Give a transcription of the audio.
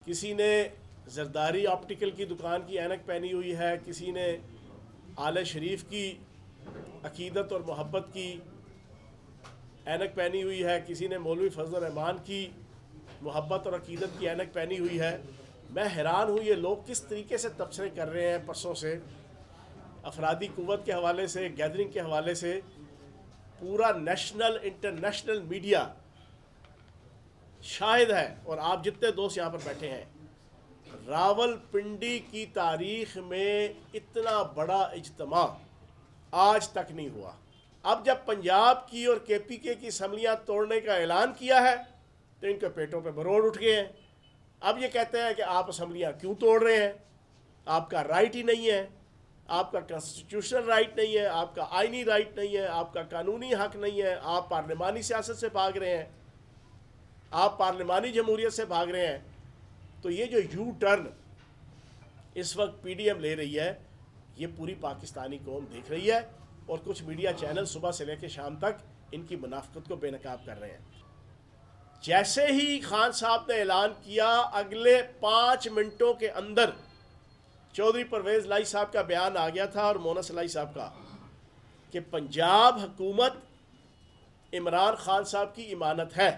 किसी ने जरदारी ऑप्टिकल की दुकान की ऐनक पहनी हुई है, किसी ने आले शरीफ की अकीदत और मोहब्बत की ऐनक पहनी हुई है, किसी ने मौलवी फजल रहमान की मोहब्बत और अकीदत की ऐनक पहनी हुई है। मैं हैरान हूँ ये लोग किस तरीके से तबसरे कर रहे हैं परसों से, अफरादी कुव्वत के हवाले से, गैदरिंग के हवाले से। पूरा नेशनल इंटरनेशनल मीडिया शाहिद है, और आप जितने दोस्त यहाँ पर बैठे हैं, रावलपिंडी की तारीख में इतना बड़ा इज्तिमा आज तक नहीं हुआ। अब जब पंजाब की और KPK की असम्बलियाँ तोड़ने का ऐलान किया है तो इनके पेटों पे मरोड़ उठ गए हैं। अब ये कहते हैं कि आप असम्बलियाँ क्यों तोड़ रहे हैं, आपका राइट ही नहीं है, आपका कॉन्स्टिट्यूशनल राइट नहीं है, आपका आइनी राइट नहीं है, आपका कानूनी हक नहीं है, आप पार्लिमानी सियासत से भाग रहे हैं, आप पार्लिमानी जमहूरियत से भाग रहे हैं। तो ये जो यू टर्न इस वक्त PDM ले रही है, ये पूरी पाकिस्तानी कौम देख रही है, और कुछ मीडिया चैनल सुबह से लेकर शाम तक इनकी मुनाफिकत को बेनकाब कर रहे हैं। जैसे ही खान साहब ने ऐलान किया, अगले 5 मिनटों के अंदर चौधरी परवेज़ लाई साहब का बयान आ गया था और मोनस लाई साहब का, कि पंजाब हुकूमत इमरान खान साहब की इमानत है।